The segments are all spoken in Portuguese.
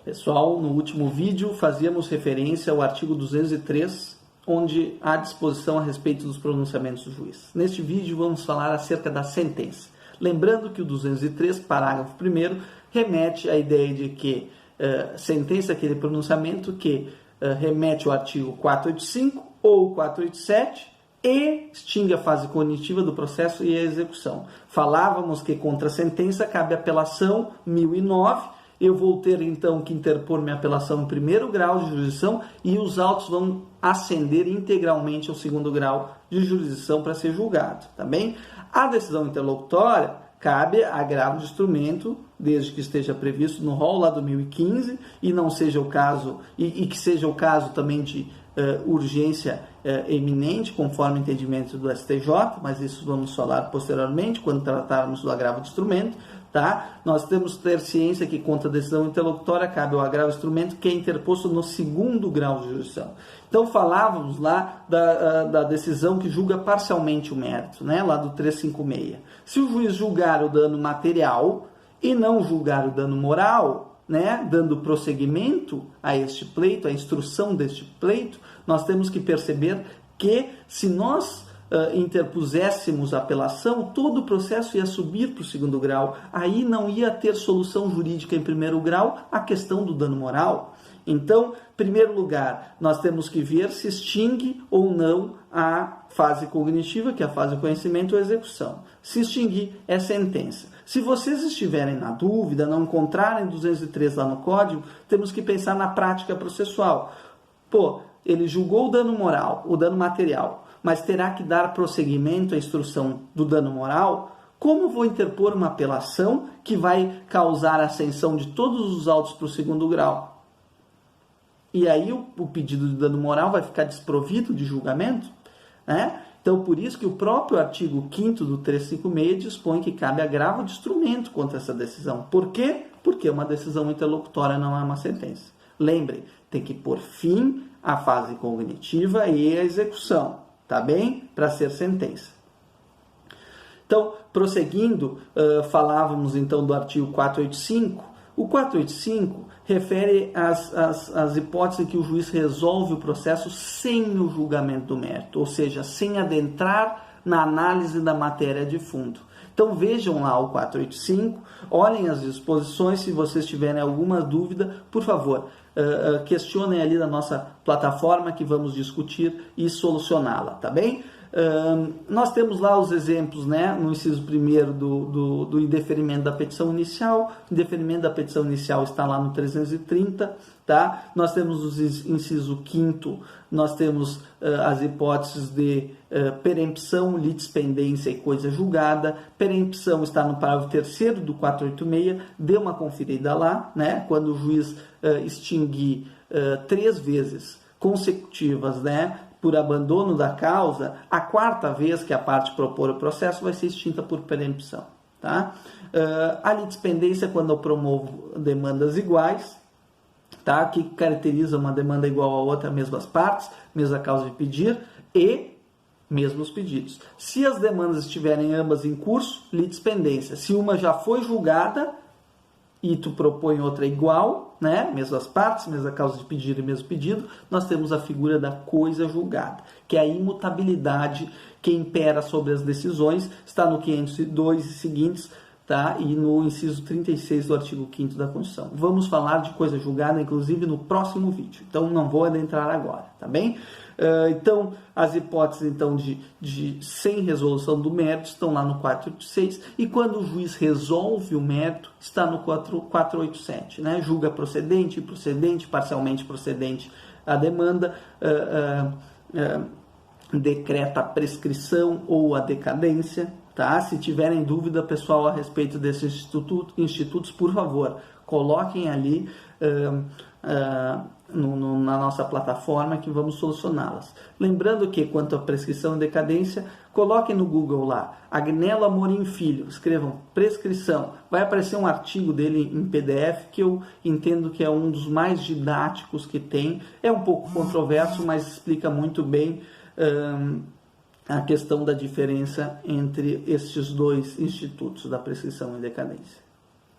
Pessoal, no último vídeo fazíamos referência ao artigo 203, onde há disposição a respeito dos pronunciamentos do juiz. Neste vídeo vamos falar acerca da sentença. Lembrando que o 203, parágrafo 1º, remete à ideia de que sentença é aquele pronunciamento que remete ao artigo 485 ou 487 e extingue a fase cognitiva do processo e a execução. Falávamos que contra a sentença cabe apelação 1009. Eu vou ter então que interpor minha apelação em primeiro grau de jurisdição e os autos vão ascender integralmente ao segundo grau de jurisdição para ser julgado, tá bem? A decisão interlocutória cabe agravo de instrumento, desde que esteja previsto no rol lá do 1015 e não seja o caso, e que seja o caso também de urgência eminente, conforme o entendimento do STJ, mas isso vamos falar posteriormente, quando tratarmos do agravo de instrumento, tá? Nós temos que ter ciência que contra a decisão interlocutória cabe o agravo de instrumento que é interposto no segundo grau de jurisdição. Então falávamos lá da decisão que julga parcialmente o mérito, né? Lá do 356. Se o juiz julgar o dano material e não julgar o dano moral, né, dando prosseguimento a este pleito, a instrução deste pleito, nós temos que perceber que se nós interpuséssemos a apelação, todo o processo ia subir para o segundo grau, aí não ia ter solução jurídica em primeiro grau a questão do dano moral. Então, em primeiro lugar, nós temos que ver se extingue ou não a fase cognitiva, que é a fase de conhecimento ou execução. Se extinguir, é sentença. Se vocês estiverem na dúvida, não encontrarem 203 lá no código, temos que pensar na prática processual. Pô, ele julgou o dano moral, o dano material, mas terá que dar prosseguimento à instrução do dano moral. Como vou interpor uma apelação que vai causar a ascensão de todos os autos para o segundo grau? E aí o pedido de dano moral vai ficar desprovido de julgamento, né? Então, por isso que o próprio artigo 5º do 356 dispõe que cabe agravo de instrumento contra essa decisão. Por quê? Porque uma decisão interlocutória não é uma sentença. Lembrem, tem que pôr fim à fase cognitiva e à execução, tá bem? Para ser sentença. Então, prosseguindo, falávamos então do artigo 485. O 485 refere às hipóteses em que o juiz resolve o processo sem o julgamento do mérito, ou seja, sem adentrar na análise da matéria de fundo. Então vejam lá o 485, olhem as disposições, se vocês tiverem alguma dúvida, por favor, questionem ali na nossa plataforma que vamos discutir e solucioná-la, tá bem? Nós temos lá os exemplos, né, no inciso 1º do indeferimento da petição inicial. O indeferimento da petição inicial está lá no 330, tá? Nós temos o inciso 5º, nós temos as hipóteses de perempção, litispendência e coisa julgada. Perempção está no parágrafo 3º do 486, dê uma conferida lá, né? Quando o juiz extinguir 3 vezes consecutivas, né, por abandono da causa, a 4ª vez que a parte propor o processo vai ser extinta por perempção, tá? A litispendência é quando eu promovo demandas iguais, tá? Que caracteriza uma demanda igual a outra, mesmas partes, mesma causa de pedir e mesmos pedidos. Se as demandas estiverem ambas em curso, litispendência. Se uma já foi julgada e tu propõe outra igual, né? Mesmas partes, mesma causa de pedir e mesmo pedido, nós temos a figura da coisa julgada, que é a imutabilidade que impera sobre as decisões, está no 502 e seguintes, tá? E no inciso 36 do artigo 5º da Constituição. Vamos falar de coisa julgada, inclusive, no próximo vídeo, então não vou adentrar agora, tá bem? Então, as hipóteses então, de sem resolução do mérito estão lá no 486, e quando o juiz resolve o mérito, está no 487, né? Julga procedente, improcedente, parcialmente procedente a demanda, decreta a prescrição ou a decadência, tá? Se tiverem dúvida, pessoal, a respeito desses institutos, por favor, coloquem ali na nossa plataforma que vamos solucioná-las. Lembrando que, quanto à prescrição e decadência, coloquem no Google lá, Agnello Amorim Filho, escrevam prescrição, vai aparecer um artigo dele em PDF que eu entendo que é um dos mais didáticos que tem, é um pouco controverso, mas explica muito bem a questão da diferença entre estes dois institutos da prescrição e decadência.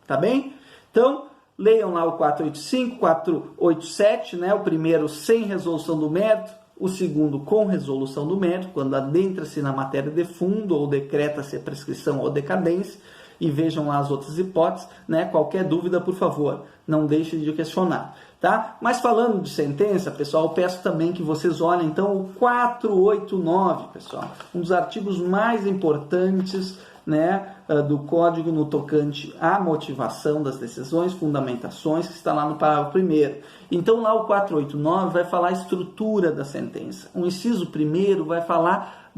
Tá bem? Então, leiam lá o 485, 487, né? O primeiro sem resolução do mérito, o segundo com resolução do mérito, quando adentra-se na matéria de fundo ou decreta-se a prescrição ou decadência, e vejam lá as outras hipóteses, né? Qualquer dúvida, por favor, não deixe de questionar, tá? Mas falando de sentença, pessoal, eu peço também que vocês olhem, então, o 489, pessoal, um dos artigos mais importantes, né, do Código no tocante à motivação das decisões, fundamentações, que está lá no parágrafo 1º. Então, lá o 489 vai falar a estrutura da sentença. O inciso 1º vai falar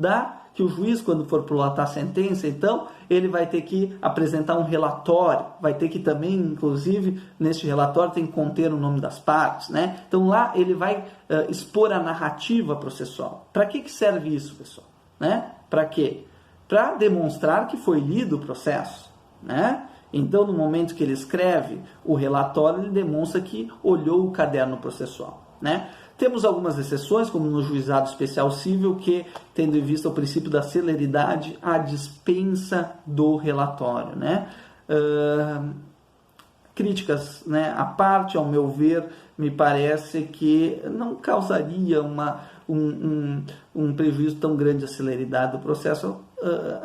que o juiz, quando for prolatar a sentença, então, ele vai ter que apresentar um relatório, vai ter que também, inclusive, neste relatório tem que conter o nome das partes, né? Então, lá ele vai expor a narrativa processual. Para que serve isso, pessoal? Né? Para quê? Para demonstrar que foi lido o processo, né? Então, no momento que ele escreve o relatório, ele demonstra que olhou o caderno processual, né? Temos algumas exceções, como no juizado especial civil, que, tendo em vista o princípio da celeridade, a dispensa do relatório, né? Críticas, né, à parte, ao meu ver, me parece que não causaria um prejuízo tão grande à celeridade do processo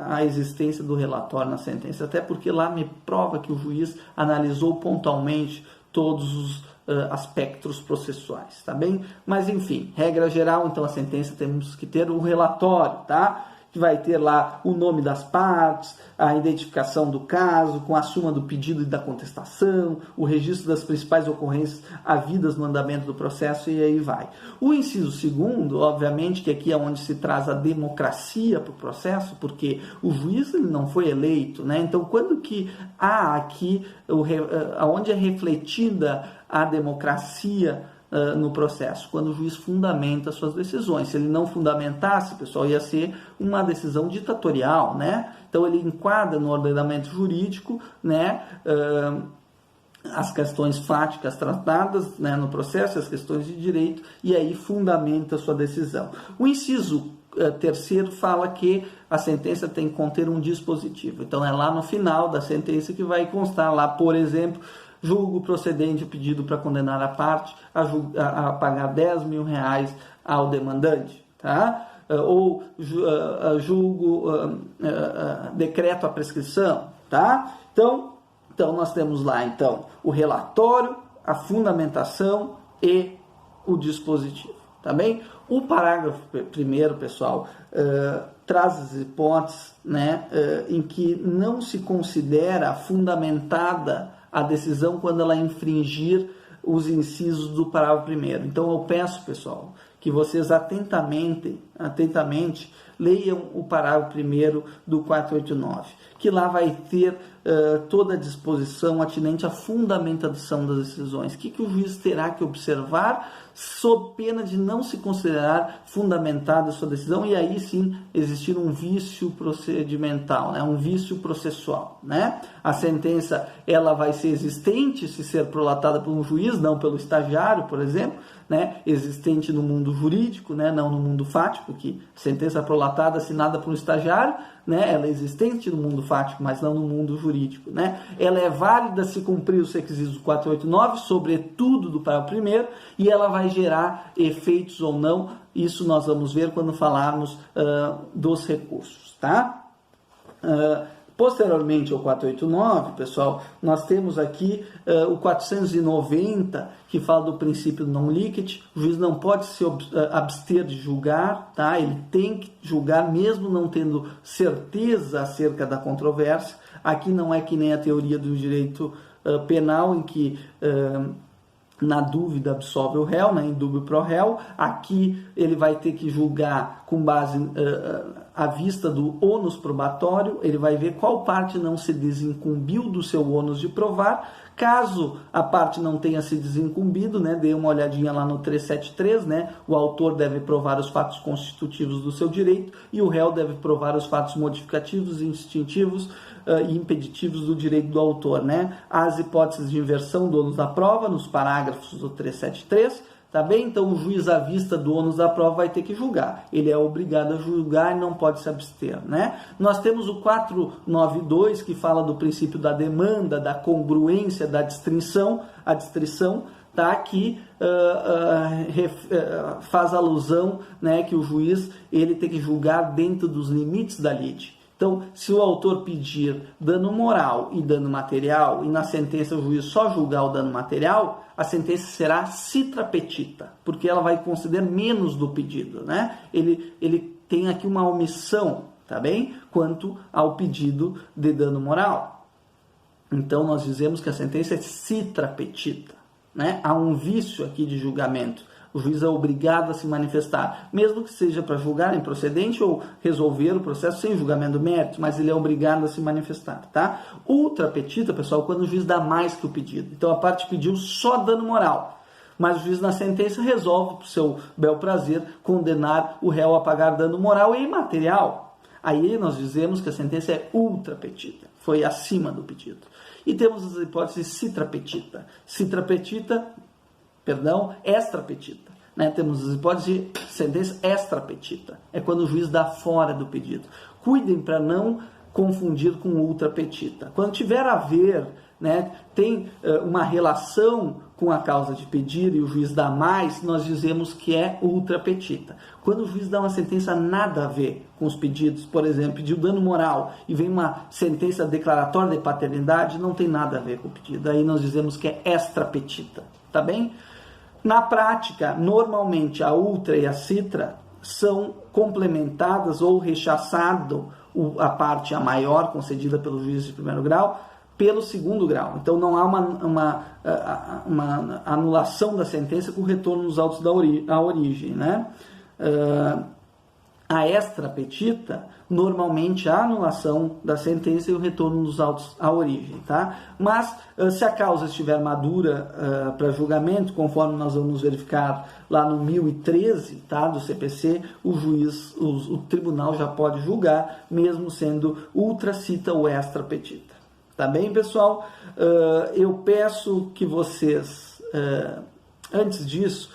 a existência do relatório na sentença, até porque lá me prova que o juiz analisou pontualmente todos os aspectos processuais, tá bem? Mas enfim, regra geral, então a sentença temos que ter um relatório, tá? Que vai ter lá o nome das partes, a identificação do caso, com a suma do pedido e da contestação, o registro das principais ocorrências havidas no andamento do processo e aí vai. O inciso 2º, obviamente, que aqui é onde se traz a democracia para o processo, porque o juiz ele não foi eleito, né? Então, quando que há aqui, onde é refletida a democracia no processo, quando o juiz fundamenta suas decisões. Se ele não fundamentasse, pessoal, ia ser uma decisão ditatorial, né? Então ele enquadra no ordenamento jurídico, né, as questões fáticas tratadas, né, no processo, as questões de direito, e aí fundamenta a sua decisão. O inciso 3º fala que a sentença tem que conter um dispositivo. Então é lá no final da sentença que vai constar lá, por exemplo, julgo procedente o pedido para condenar a parte a pagar R$10.000 ao demandante, tá? Ou julgo, decreto a prescrição, tá? Então nós temos lá, então, o relatório, a fundamentação e o dispositivo, tá bem? O parágrafo 1º, pessoal, traz as hipóteses, né, em que não se considera fundamentada a decisão quando ela infringir os incisos do parágrafo 1º. Então eu peço, pessoal, que vocês atentamente leiam o parágrafo 1º do 489, que lá vai ter toda a disposição atinente à fundamentação das decisões. O que o juiz terá que observar sob pena de não se considerar fundamentada a sua decisão e aí sim existir um vício procedimental, né? Um vício processual, né? A sentença ela vai ser existente se ser prolatada por um juiz, não pelo estagiário, por exemplo, né? Existente no mundo jurídico, né? Não no mundo fático, que sentença prolatada assinada por um estagiário, né? Ela é existente no mundo fático, mas não no mundo jurídico, né? Ela é válida se cumprir os requisitos do 489, sobretudo do parágrafo 1º, e ela vai gerar efeitos ou não. Isso nós vamos ver quando falarmos dos recursos, tá? Posteriormente ao 489, pessoal, nós temos aqui o 490, que fala do princípio non licet. O juiz não pode se abster de julgar, tá? Ele tem que julgar mesmo não tendo certeza acerca da controvérsia. Aqui não é que nem a teoria do direito penal, em que na dúvida absolve o réu, né, em dúbio pro réu. Aqui ele vai ter que julgar com base à vista do ônus probatório. Ele vai ver qual parte não se desincumbiu do seu ônus de provar. Caso a parte não tenha se desincumbido, né, dê uma olhadinha lá no 373, né, o autor deve provar os fatos constitutivos do seu direito e o réu deve provar os fatos modificativos, instintivos e impeditivos do direito do autor, né? As hipóteses de inversão do ônus da prova, nos parágrafos do 373, Tá bem? Então o juiz, à vista do ônus da prova, vai ter que julgar. Ele é obrigado a julgar e não pode se abster, né? Nós temos o 492, que fala do princípio da demanda, da congruência, da distrição. A distrição, tá? Que faz alusão, né, que o juiz ele tem que julgar dentro dos limites da lide. Então, se o autor pedir dano moral e dano material, e na sentença o juiz só julgar o dano material, a sentença será citra petita, porque ela vai conceder menos do pedido, né? Ele tem aqui uma omissão, tá bem? Quanto ao pedido de dano moral. Então, nós dizemos que a sentença é citra petita, né? Há um vício aqui de julgamento. O juiz é obrigado a se manifestar, mesmo que seja para julgar improcedente ou resolver o processo sem julgamento do mérito, mas ele é obrigado a se manifestar, tá? Ultra petita, pessoal, quando o juiz dá mais que o pedido. Então a parte pediu só dano moral, mas o juiz na sentença resolve, por seu bel prazer, condenar o réu a pagar dano moral e imaterial. Aí nós dizemos que a sentença é ultra petita, foi acima do pedido. E temos as hipóteses citra petita. Citra petita, extra petita, né? Temos as hipóteses de sentença extra petita, é quando o juiz dá fora do pedido. Cuidem para não confundir com ultra petita. Quando tiver a ver, né, tem uma relação com a causa de pedir e o juiz dá mais, nós dizemos que é ultra petita. Quando o juiz dá uma sentença nada a ver com os pedidos, por exemplo, pediu dano moral e vem uma sentença declaratória de paternidade, não tem nada a ver com o pedido. Aí nós dizemos que é extra petita, tá bem? Na prática, normalmente a ultra e a citra são complementadas ou rechaçado a parte a maior concedida pelo juiz de primeiro grau pelo segundo grau. Então não há uma anulação da sentença com retorno nos autos à origem, né? A extra petita, normalmente a anulação da sentença e o retorno dos autos à origem, tá? Mas se a causa estiver madura para julgamento, conforme nós vamos verificar lá no 1013, tá, do CPC, o tribunal já pode julgar, mesmo sendo ultra cita ou extra petita. Tá bem, pessoal? Eu peço que vocês, antes disso,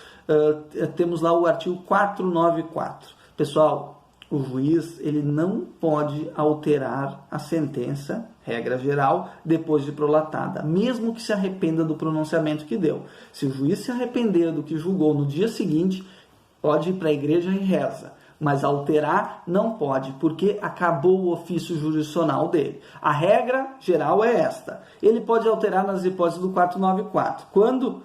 temos lá o artigo 494. Pessoal, o juiz ele não pode alterar a sentença, regra geral, depois de prolatada, mesmo que se arrependa do pronunciamento que deu. Se o juiz se arrepender do que julgou no dia seguinte, pode ir para a igreja e reza, mas alterar não pode, porque acabou o ofício jurisdicional dele. A regra geral é esta. Ele pode alterar nas hipóteses do 494. Quando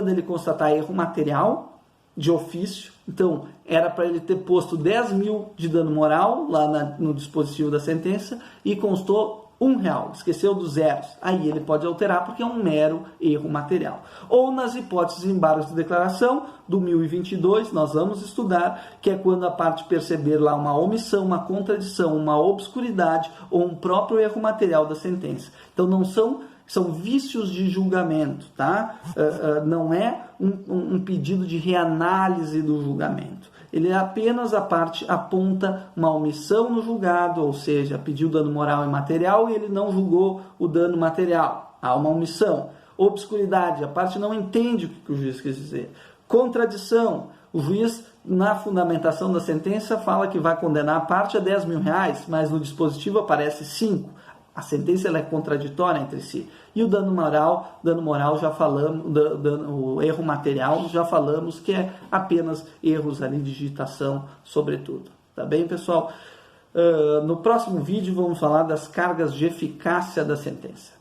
ele constatar erro material de ofício, então era para ele ter posto 10 mil de dano moral lá no dispositivo da sentença e constou R$1, esqueceu dos zeros. Aí ele pode alterar porque é um mero erro material. Ou nas hipóteses de embargos de declaração do 1022, nós vamos estudar, que é quando a parte perceber lá uma omissão, uma contradição, uma obscuridade ou um próprio erro material da sentença. Então não são vícios de julgamento, tá? Não é um pedido de reanálise do julgamento. Ele é apenas a parte aponta uma omissão no julgado, ou seja, pediu dano moral e material e ele não julgou o dano material. Há uma omissão. Obscuridade, a parte não entende o que o juiz quis dizer. Contradição, o juiz, na fundamentação da sentença, fala que vai condenar a parte a R$10 mil, mas no dispositivo aparece 5. A sentença ela é contraditória entre si. E o dano moral já falamos, o erro material já falamos que é apenas erros ali de digitação, sobretudo. Tá bem, pessoal? No próximo vídeo vamos falar das cargas de eficácia da sentença.